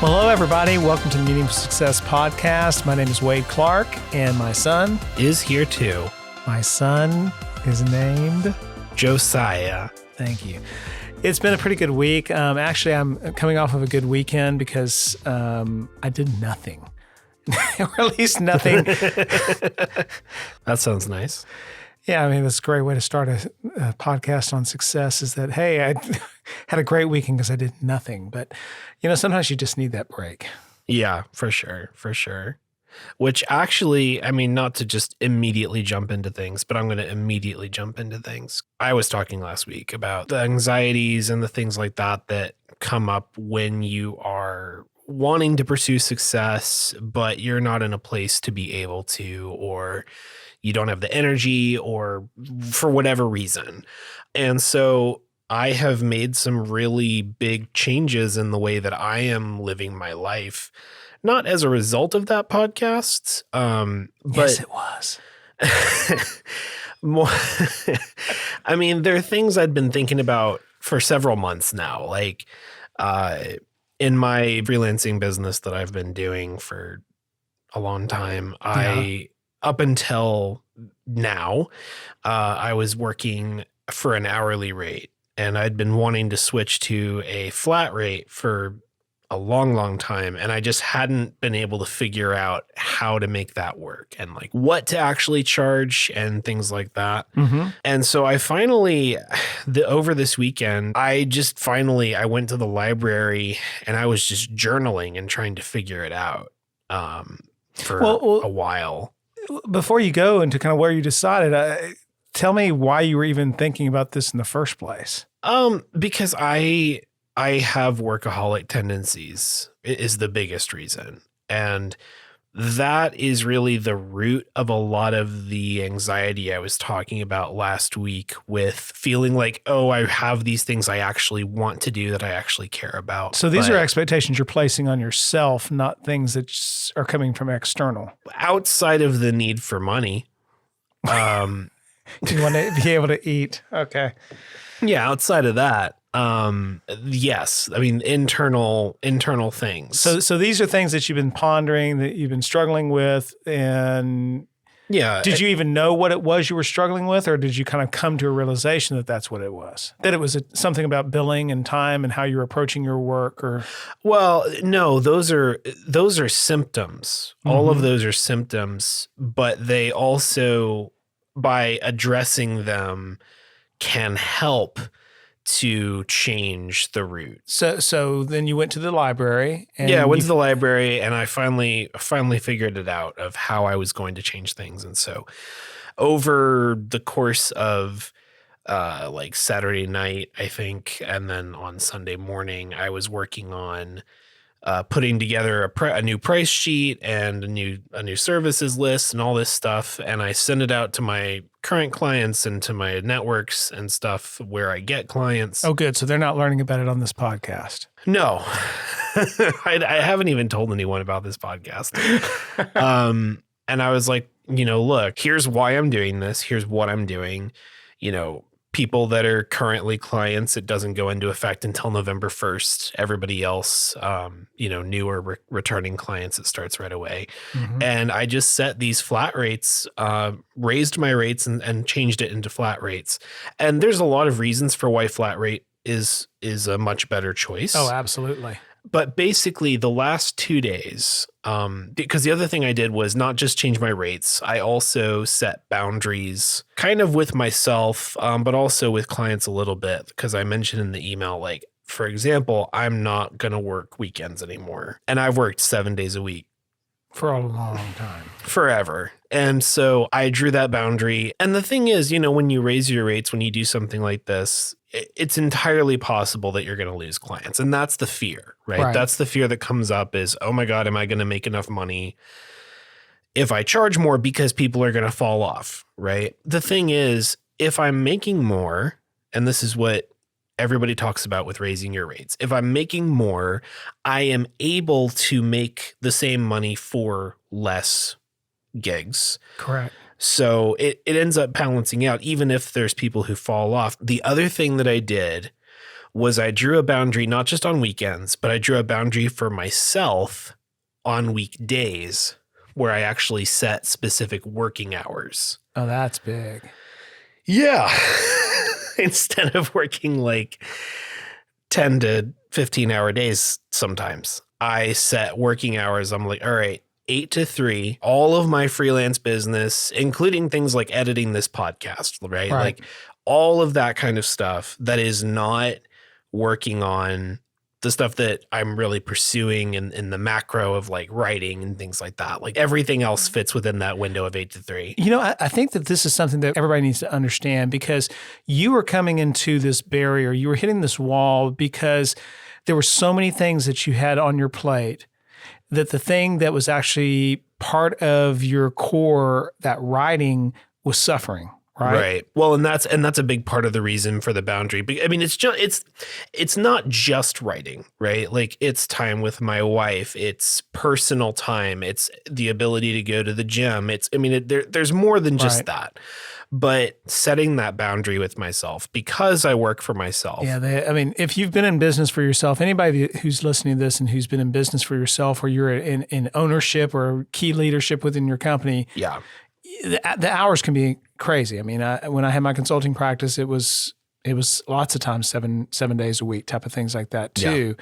Well, hello, everybody. Welcome to the Meaningful Success Podcast. My name is Wade Clark, and my son is here too. My son is named Josiah. Thank you. It's been a pretty good week. Actually, I'm coming off of a good weekend because I did nothing. Or at least nothing. That sounds nice. Yeah, I mean, that's a great way to start a podcast on success is that, hey, I had a great weekend because I did nothing. But, you know, sometimes you just need that break. Yeah, for sure. For sure. Which actually, I mean, not to just immediately jump into things, but I'm going to immediately jump into things. I was talking last week about the anxieties and the things like that that come up when you are wanting to pursue success, but you're not in a place to be able to, or you don't have the energy, or for whatever reason. And so I have made some really big changes in the way that I am living my life, not as a result of that podcast. But yes, it was. More, I mean, there are things I'd been thinking about for several months now, like in my freelancing business that I've been doing for a long time. Up until now, I was working for an hourly rate, and I'd been wanting to switch to a flat rate for a long, long time. And I just hadn't been able to figure out how to make that work and like what to actually charge and things like that. Mm-hmm. And so I finally, over this weekend, I went to the library and I was just journaling and trying to figure it out for a while. Before you go into kind of where you decided, tell me why you were even thinking about this in the first place. Because I have workaholic tendencies is the biggest reason. And that is really the root of a lot of the anxiety I was talking about last week with feeling like, oh, I have these things I actually want to do that I actually care about. So these are expectations you're placing on yourself, not things that are coming from external. Outside of the need for money. You want to be able to eat. Okay. Yeah, outside of that. Yes. I mean, internal things. So these are things that you've been pondering, that you've been struggling with. And yeah. Did you even know what it was you were struggling with? Or did you kind of come to a realization that that's what it was? That it was something about billing and time and how you're approaching your work? Or well, no, those are symptoms. Mm-hmm. All of those are symptoms, but they also, by addressing them, can help to change the root. So then you went to the library. And I went to the library and I finally figured it out of how I was going to change things. And so over the course of like Saturday night, I think, and then on Sunday morning, I was working on putting together a new price sheet and a new services list and all this stuff. And I send it out to my current clients and to my networks and stuff where I get clients. Oh, good. So they're not learning about it on this podcast. No, I haven't even told anyone about this podcast. And I was like, look, here's why I'm doing this. Here's what I'm doing. People that are currently clients, it doesn't go into effect until November 1st. Everybody else, newer returning clients, it starts right away. Mm-hmm. And I just set these flat rates, raised my rates and changed it into flat rates. And there's a lot of reasons for why flat rate is a much better choice. Oh, absolutely. But basically the last 2 days, because the other thing I did was not just change my rates. I also set boundaries kind of with myself, but also with clients a little bit, because I mentioned in the email, like, for example, I'm not going to work weekends anymore. And I've worked 7 days a week. For a long time. Forever. And so I drew that boundary. And the thing is, when you raise your rates, when you do something like this, it's entirely possible that you're going to lose clients. And that's the fear, right? That's the fear that comes up is, oh my God, am I going to make enough money if I charge more because people are going to fall off, right? The thing is, if I'm making more, and this is what everybody talks about with raising your rates. If I'm making more, I am able to make the same money for less gigs. Correct. So it ends up balancing out, even if there's people who fall off. The other thing that I did was I drew a boundary, not just on weekends, but I drew a boundary for myself on weekdays where I actually set specific working hours. Oh, that's big. Yeah. Instead of working like 10 to 15 hour days sometimes, I set working hours. I'm like, all right, 8 to 3, all of my freelance business, including things like editing this podcast, right? Like all of that kind of stuff that is not working on the stuff that I'm really pursuing in the macro of like writing and things like that. Like everything else fits within that window of 8 to 3. You know, I think that this is something that everybody needs to understand, because you were coming into this barrier, you were hitting this wall because there were so many things that you had on your plate, that the thing that was actually part of your core, that writing, was suffering. Right. Well, and that's a big part of the reason for the boundary. I mean, it's not just writing, right? Like it's time with my wife, it's personal time, it's the ability to go to the gym. There's more than just that. But setting that boundary with myself, because I work for myself. Yeah. If you've been in business for yourself, anybody who's listening to this and who's been in business for yourself, or you're in ownership or key leadership within your company. Yeah. The hours can be crazy. I mean, when I had my consulting practice, it was lots of times 7 days a week type of things like that too.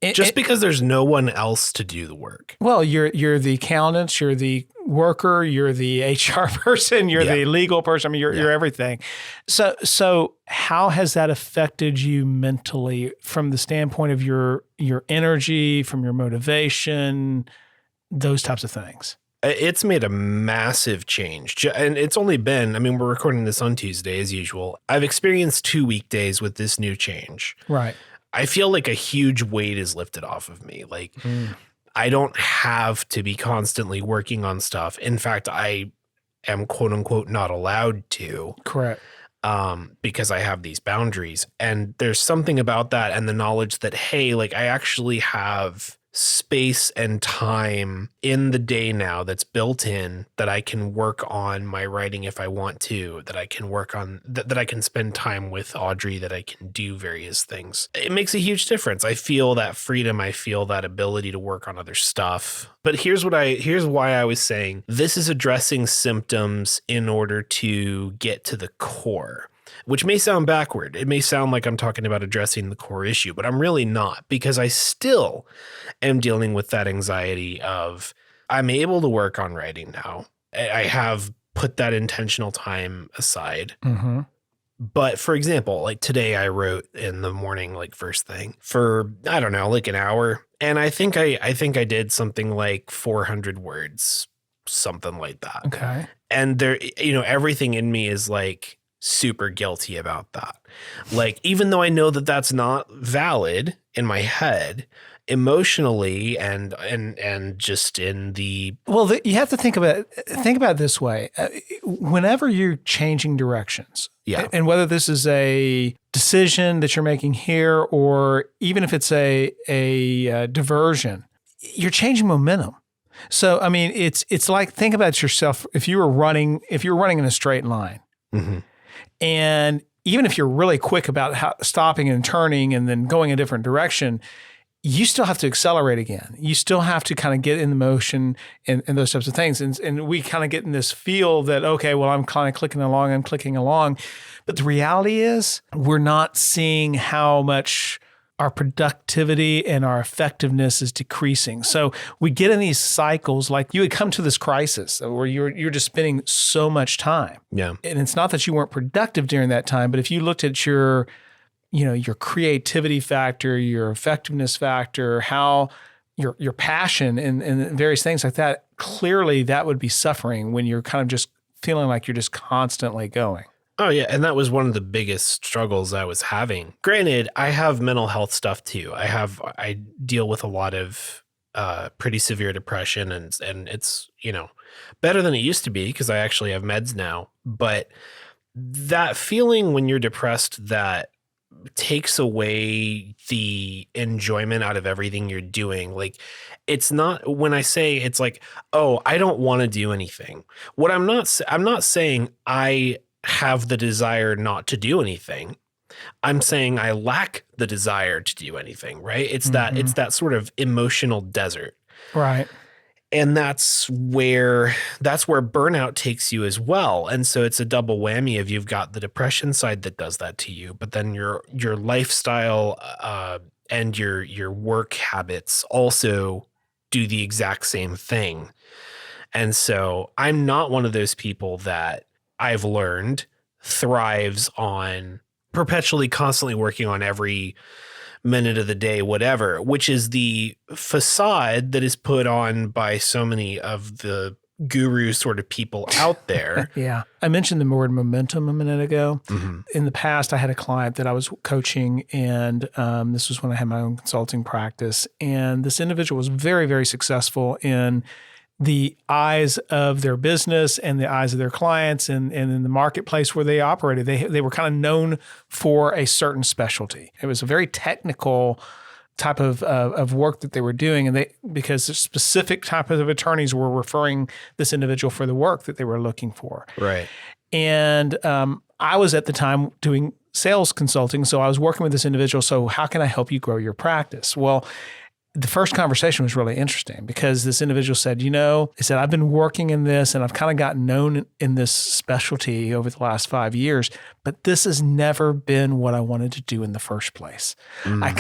Yeah. Because there's no one else to do the work. Well, you're the accountant, you're the worker, you're the HR person, you're the legal person. I mean, you're everything. So how has that affected you mentally from the standpoint of your energy, from your motivation, those types of things? It's made a massive change. And it's only been, we're recording this on Tuesday as usual. I've experienced 2 weekdays with this new change. Right. I feel like a huge weight is lifted off of me. Like I don't have to be constantly working on stuff. In fact, I am quote unquote not allowed to. Correct. Because I have these boundaries. And there's something about that and the knowledge that, hey, like I actually have space and time in the day now that's built in, that I can work on my writing if I want to, that I can work on, that I can spend time with Audrey, that I can do various things. It makes a huge difference. I feel that freedom. I feel that ability to work on other stuff. But here's why I was saying this is addressing symptoms in order to get to the core. Which may sound backward. It may sound like I'm talking about addressing the core issue, but I'm really not, because I still am dealing with that anxiety of I'm able to work on writing now. I have put that intentional time aside. Mm-hmm. But for example, like today I wrote in the morning, like first thing for, I don't know, like an hour. And I think I did something like 400 words, something like that. Okay. And there, everything in me is like, super guilty about that. Like, even though I know that that's not valid in my head, emotionally and just in the... Well, you have to think about it this way. Whenever you're changing directions, and whether this is a decision that you're making here, or even if it's a diversion, you're changing momentum. So, I mean, it's like, think about yourself. If you were running in a straight line, mm-hmm. And even if you're really quick about stopping and turning and then going a different direction, you still have to accelerate again. You still have to kind of get in the motion and those types of things. And we kind of get in this feel that, okay, well, I'm kind of clicking along. But the reality is we're not seeing how much our productivity and our effectiveness is decreasing. So we get in these cycles, like you would come to this crisis where you're just spending so much time. Yeah. And it's not that you weren't productive during that time, but if you looked at your creativity factor, your effectiveness factor, how your passion and various things like that, clearly that would be suffering when you're kind of just feeling like you're just constantly going. Oh, yeah. And that was one of the biggest struggles I was having. Granted, I have mental health stuff too. I deal with a lot of pretty severe depression and it's, better than it used to be because I actually have meds now. But that feeling when you're depressed that takes away the enjoyment out of everything you're doing. Like, it's not, when I say it's like, oh, I don't want to do anything. I'm not saying I have the desire not to do anything. I'm saying I lack the desire to do anything, right? It's that sort of emotional desert. Right. And that's where burnout takes you as well. And so it's a double whammy of you've got the depression side that does that to you, but then your lifestyle and your work habits also do the exact same thing. And so I'm not one of those people that I've learned thrives on perpetually, constantly working on every minute of the day, whatever, which is the facade that is put on by so many of the guru sort of people out there. Yeah. I mentioned the word momentum a minute ago. Mm-hmm. In the past, I had a client that I was coaching, and this was when I had my own consulting practice. And this individual was very, very successful in the eyes of their business and the eyes of their clients and in the marketplace where they operated. They were kind of known for a certain specialty. It was a very technical type of work that they were doing, and because a specific type of attorneys were referring this individual for the work that they were looking for. Right. And I was at the time doing sales consulting, so I was working with this individual. So how can I help you grow your practice? Well, the first conversation was really interesting because this individual said, he said, I've been working in this and I've kind of gotten known in this specialty over the last 5 years, but this has never been what I wanted to do in the first place. I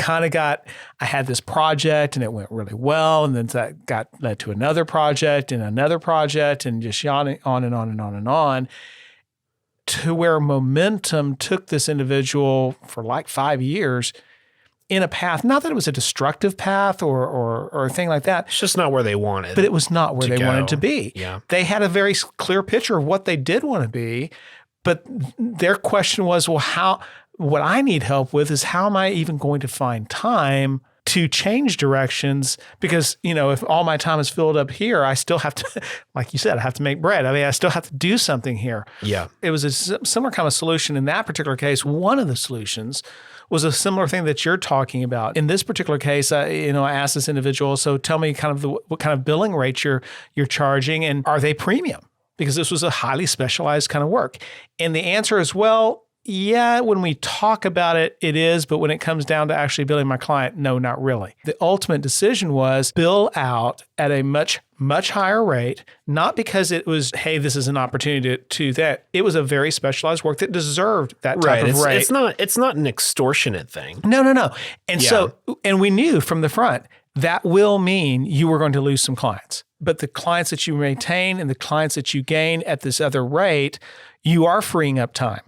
had this project and it went really well. And then that led to another project and just on and on and on and on, to where momentum took this individual for like 5 years in a path, not that it was a destructive path or a thing like that. It's just not where they wanted. But it was not where they wanted to be. Yeah. They had a very clear picture of what they did want to be, but their question was, well, what I need help with is how am I even going to find time to change directions? Because, if all my time is filled up here, I still have to, like you said, I have to make bread. I mean, I still have to do something here. Yeah. It was a similar kind of solution in that particular case. One of the solutions was a similar thing that you're talking about. In this particular case, I asked this individual, so tell me kind of what kind of billing rates you're charging, and are they premium? Because this was a highly specialized kind of work. And the answer is, well, yeah, when we talk about it, it is, but when it comes down to actually billing my client, no, not really. The ultimate decision was bill out at a much, much higher rate, not because it was, hey, this is an opportunity to that. It was a very specialized work that deserved that type of rate. It's not an extortionate thing. No. And we knew from the front that will mean you were going to lose some clients. But the clients that you maintain and the clients that you gain at this other rate, you are freeing up time.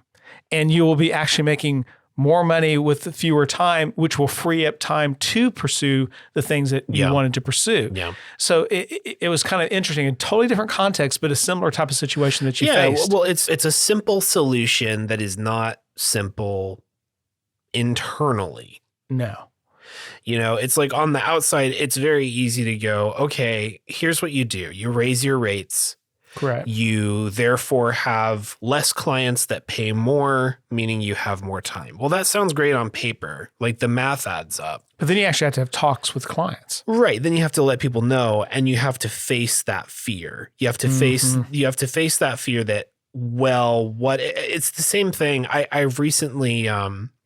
And you will be actually making more money with fewer time, which will free up time to pursue the things that you wanted to pursue. Yeah. So it was kind of interesting, a totally different context, but a similar type of situation that you faced. Well, it's a simple solution that is not simple internally. No. It's like on the outside, it's very easy to go, okay, here's what you do. You raise your rates. Correct. You therefore have less clients that pay more, meaning you have more time. Well, that sounds great on paper. Like the math adds up. But then you actually have to have talks with clients. Right. Then you have to let people know, and you have to face that fear. You have to face that fear that, well, it's the same thing. I've recently,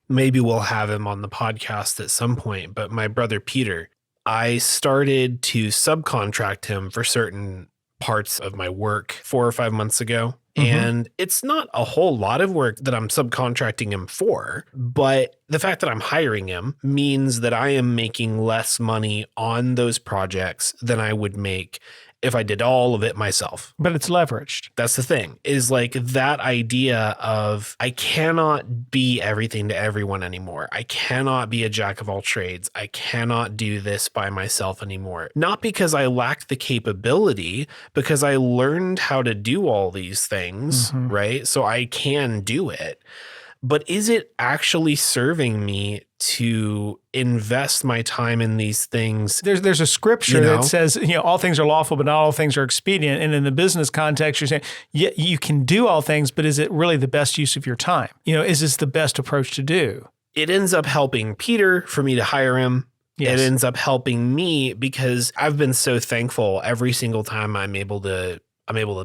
maybe we'll have him on the podcast at some point, but my brother Peter, I started to subcontract him for certain parts of my work 4 or 5 months ago. And it's not a whole lot of work that I'm subcontracting him for, but the fact that I'm hiring him means that I am making less money on those projects than I would make if I did all of it myself. But it's leveraged. That's the thing, is like that idea of I cannot be everything to everyone anymore. I cannot be a jack of all trades. I cannot do this by myself anymore. Not because I lack the capability, because I learned how to do all these things, right? So I can do it. But is it actually serving me to invest my time in these things? There's a scripture that says, all things are lawful, but not all things are expedient. And in the business context, you're saying, yeah, you can do all things, but is it really the best use of your time? Is this the best approach to do? It ends up helping Peter for me to hire him. Yes. It ends up helping me because I've been so thankful every single time I'm able to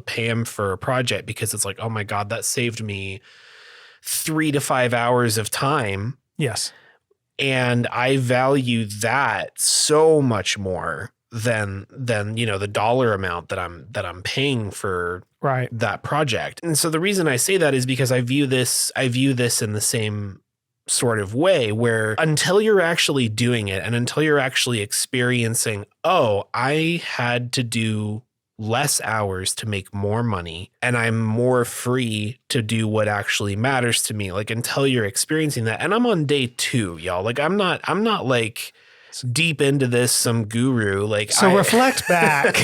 pay him for a project, because it's like, oh my God, that saved me 3 to 5 hours of time. Yes. And I value that so much more than the dollar amount that I'm paying for that project. And so the reason I say that is because I view this in the same sort of way, where until you're actually doing it and until you're actually experiencing, oh, I had to do less hours to make more money and I'm more free to do what actually matters to me. Like, until you're experiencing that. And I'm on day 2, y'all. Like, I'm not like deep into this, some guru. Like, so reflect back,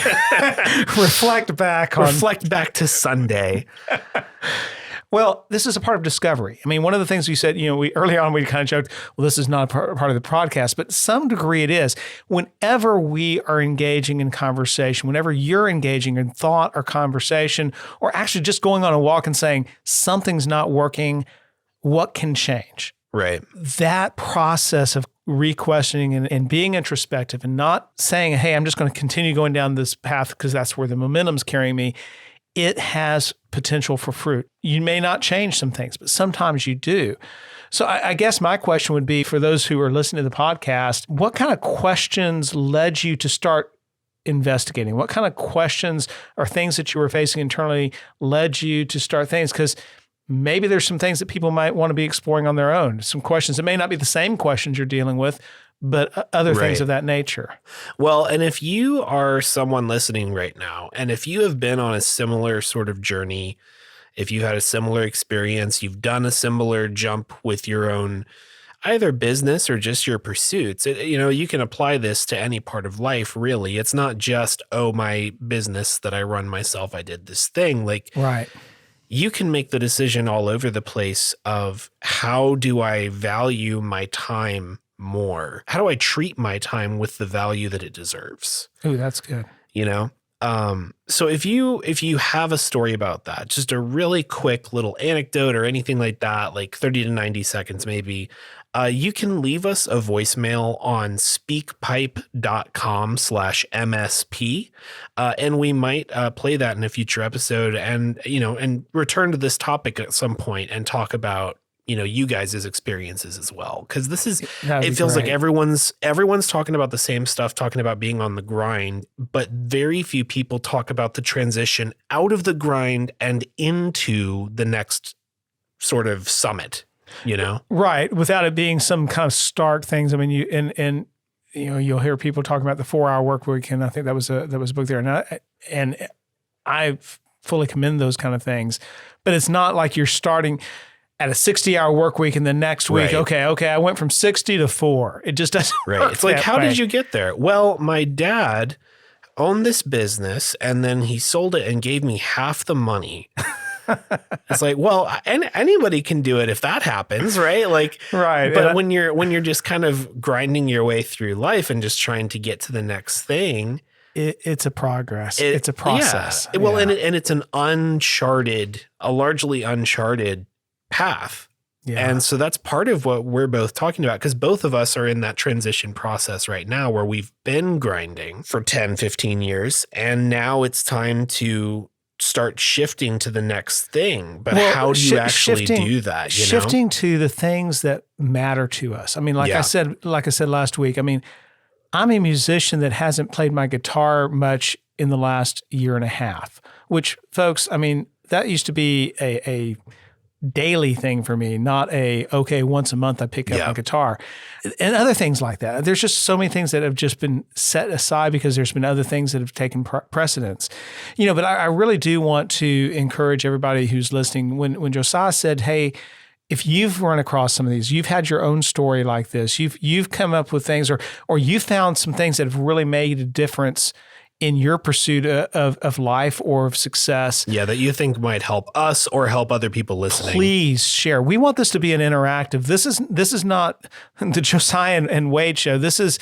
reflect back to Sunday. Well, this is a part of discovery. I mean, one of the things we said, early on, we kind of joked, well, this is not part of the podcast, but to some degree it is. Whenever we are engaging in conversation, whenever you're engaging in thought or conversation, or actually just going on a walk and saying, something's not working, what can change? Right. That process of re-questioning and being introspective and not saying, hey, I'm just going to continue going down this path because that's where the momentum's carrying me. It has potential for fruit. You may not change some things, but sometimes you do. So I guess my question would be, for those who are listening to the podcast, what kind of questions led you to start investigating? What kind of questions or things that you were facing internally led you to start things? Because maybe there's some things that people might want to be exploring on their own. Some questions that may not be the same questions you're dealing with, but other things of that nature. Well, and if you are someone listening right now, and if you have been on a similar sort of journey, if you had a similar experience, you've done a similar jump with your own either business or just your pursuits, you can apply this to any part of life, really. It's not just, oh, my business that I run myself, I did this thing. Like, right. You can make the decision all over the place of, how do I value my time more? How do I treat my time with the value that it deserves? Ooh, that's good. So if you have a story about that, just a really quick little anecdote or anything like that, like 30 to 90 seconds maybe, you can leave us a voicemail on speakpipe.com/MSP. And we might play that in a future episode and return to this topic at some point and talk about, you guys' experiences as well. Cause it feels like everyone's talking about the same stuff, talking about being on the grind, but very few people talk about the transition out of the grind and into the next sort of summit, Right. Without it being some kind of stark things. I mean, you'll hear people talking about the 4-hour work week. And I think that was a book there. And I fully commend those kind of things, but it's not like you're starting at a 60-hour work week and the next week, okay, I went from 60 to 4. It just doesn't work. It's like, how did you get there? Well, my dad owned this business and then he sold it and gave me half the money. It's like, well, anybody can do it if that happens, right? Like, right. But when you're just kind of grinding your way through life and just trying to get to the next thing, it's a progress. It's a process. Yeah. Well, and it's a largely uncharted path. Yeah. And so that's part of what we're both talking about, because both of us are in that transition process right now where we've been grinding for 10, 15 years. And now it's time to start shifting to the next thing. But how do you actually do that? Shifting to the things that matter to us. I mean, like I said last week, I mean, I'm a musician that hasn't played my guitar much in the last year and a half, which, folks, I mean, that used to be a daily thing for me, not once a month I pick up my guitar and other things like that. There's just so many things that have just been set aside because there's been other things that have taken precedence, but I really do want to encourage everybody who's listening. When Josiah said, hey, if you've run across some of these, you've had your own story like this, you've come up with things or you found some things that have really made a difference in your pursuit of life or of success. Yeah, that you think might help us or help other people listening. Please share. We want this to be an interactive. This is not the Josiah and Wade show. This is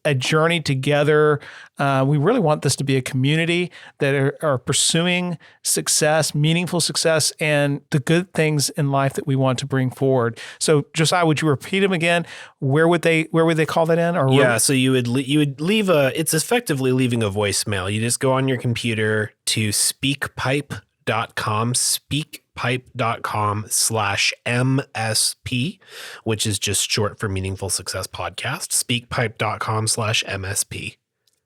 a journey together. We really want this to be a community that are pursuing success, meaningful success, and the good things in life that we want to bring forward. So, Josiah, would you repeat them again? Where would they call that in? So you would leave it's effectively leaving a voicemail. You just go on your computer to speakpipe.com, speak speakpipe.com/MSP, which is just short for Meaningful Success Podcast. Speakpipe.com/MSP.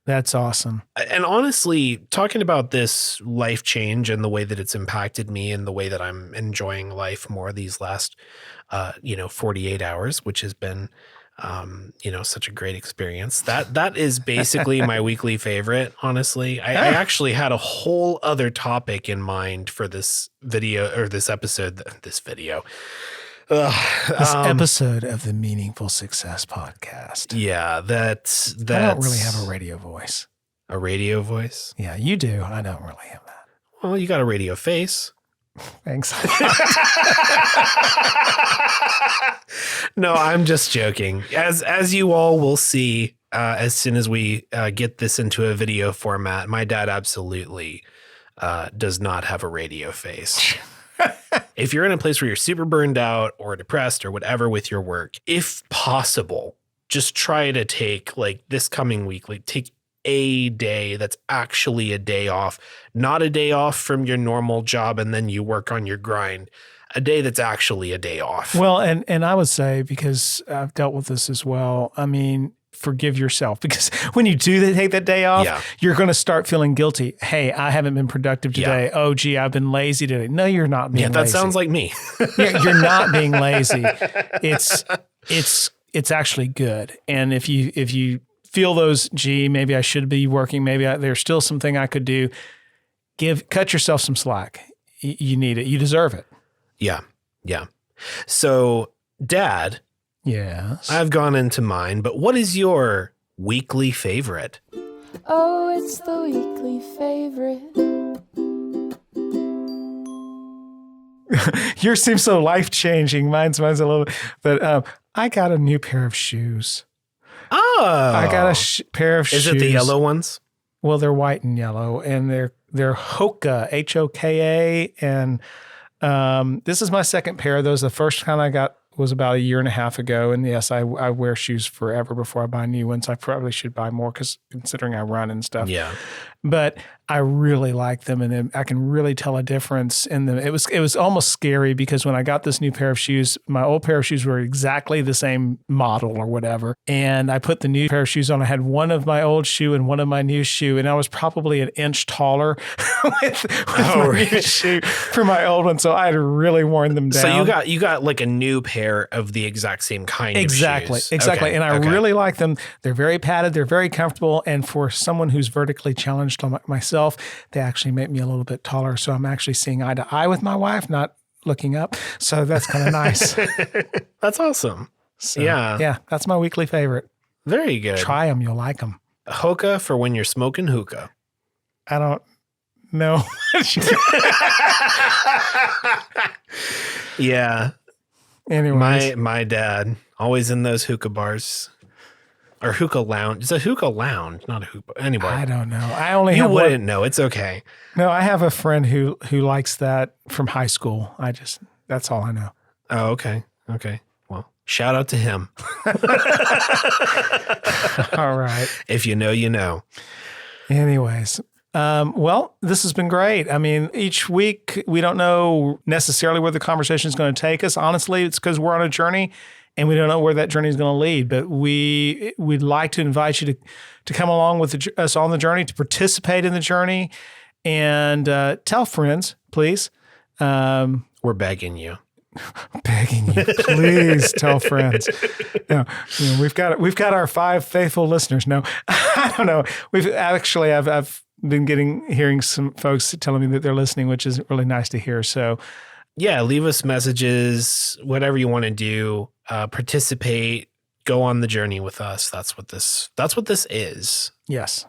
That's awesome. And honestly, talking about this life change and the way that it's impacted me and the way that I'm enjoying life more these last, 48 hours, which has been, such a great experience. That is basically my weekly favorite. Honestly, I actually had a whole other topic in mind for this video or this episode, this episode of the Meaningful Success Podcast. Yeah, that's I don't really have a radio voice. A radio voice? Yeah, you do. I don't really have that. Well, you got a radio face. Thanks. No, I'm just joking. As you all will see, as soon as we get this into a video format, my dad absolutely does not have a radio face. If you're in a place where you're super burned out or depressed or whatever with your work, if possible, just try to take this coming week, take a day that's actually a day off, not a day off from your normal job and then you work on your grind, a day that's actually a day off. Well, and I would say, because I've dealt with this as well, I mean, forgive yourself, because when you do take that day off, you're going to start feeling guilty. Hey, I haven't been productive today. Yeah. Oh, gee, I've been lazy today. No, you're not being lazy. Yeah, that sounds like me. You're not being lazy. It's actually good. And if you feel those, gee, maybe I should be working, maybe there's still something I could do, cut yourself some slack. You need it. You deserve it. Yeah. Yeah. So, Dad. Yes. I've gone into mine, but what is your weekly favorite? Oh, it's the weekly favorite. Yours seems so life-changing. Mine's a little bit, but I got a new pair of shoes. Oh. I got a pair of shoes. Is it the yellow ones? Well, they're white and yellow, and they're Hoka, Hoka, and this is my second pair of those. The first kind I got was about a year and a half ago. And yes, I wear shoes forever before I buy new ones. I probably should buy more considering I run and stuff. Yeah. But I really like them, and I can really tell a difference in them. It was almost scary, because when I got this new pair of shoes, my old pair of shoes were exactly the same model or whatever. And I put the new pair of shoes on. I had one of my old shoe and one of my new shoe, and I was probably an inch taller with my new shoe for my old one. So I had really worn them down. So you got like a new pair of the exact same kind of shoes. Exactly. Okay. And I really like them. They're very padded. They're very comfortable. And for someone who's vertically challenged like myself, they actually make me a little bit taller. So I'm actually seeing eye to eye with my wife, not looking up. So that's kind of nice. That's awesome. So, yeah, that's my weekly favorite. Very good. Try them. You'll like them. Hoka for when you're smoking hookah. I don't know. Yeah. Anyways. My dad, always in those hookah bars. Or hookah lounge. It's a hookah lounge, not a hookah. Anyway. I don't know. You wouldn't know. It's okay. No, I have a friend who likes that from high school. That's all I know. Oh, okay. Okay. Well, shout out to him. All right. If you know, you know. Anyways. Well, this has been great. I mean, each week we don't know necessarily where the conversation is going to take us. Honestly, it's because we're on a journey and we don't know where that journey is going to lead. But we'd like to invite you to come along with us on the journey, to participate in the journey, and tell friends, please. We're begging you. Begging you, please tell friends. No, we've got our 5 faithful listeners. No, I don't know. I've been hearing some folks telling me that they're listening, which is really nice to hear. So yeah, leave us messages, whatever you want to do, participate, go on the journey with us. That's what this is. Yes.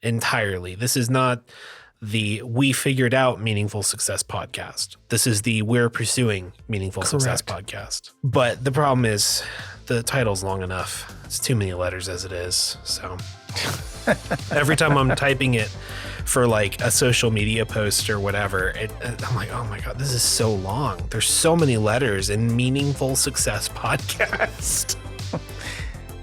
Entirely. This is not the We Figured Out Meaningful Success podcast. This is the We're Pursuing Meaningful Success podcast. But the problem is the title's long enough. It's too many letters as it is. So every time I'm typing it for like a social media post or whatever, I'm like, oh my God, this is so long. There's so many letters in Meaningful Success podcast.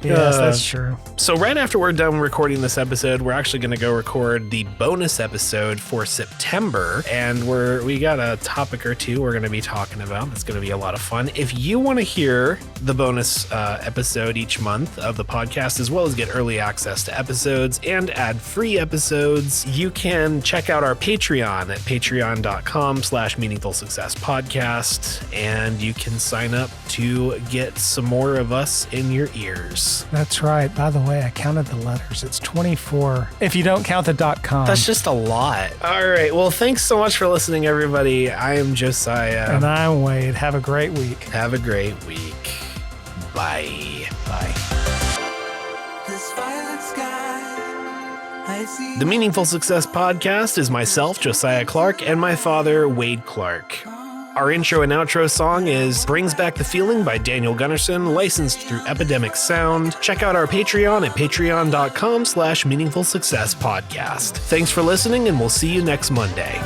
Yes, that's true. So right after we're done recording this episode, we're actually going to go record the bonus episode for September. And we got a topic or two we're going to be talking about. It's going to be a lot of fun. If you want to hear the bonus episode each month of the podcast, as well as get early access to episodes and ad-free episodes, you can check out our Patreon at patreon.com/Meaningful Success Podcast. And you can sign up to get some more of us in your ears. That's right. By the way, I counted the letters. It's 24. If you don't count the .com. That's just a lot. All right. Well, thanks so much for listening, everybody. I am Josiah. And I'm Wade. Have a great week. Have a great week. Bye. Bye. The Meaningful Success Podcast is myself, Josiah Clark, and my father, Wade Clark. Our intro and outro song is Brings Back the Feeling by Daniel Gunnarsson, licensed through Epidemic Sound. Check out our Patreon at patreon.com/Meaningful Success Podcast. Thanks for listening, and we'll see you next Monday.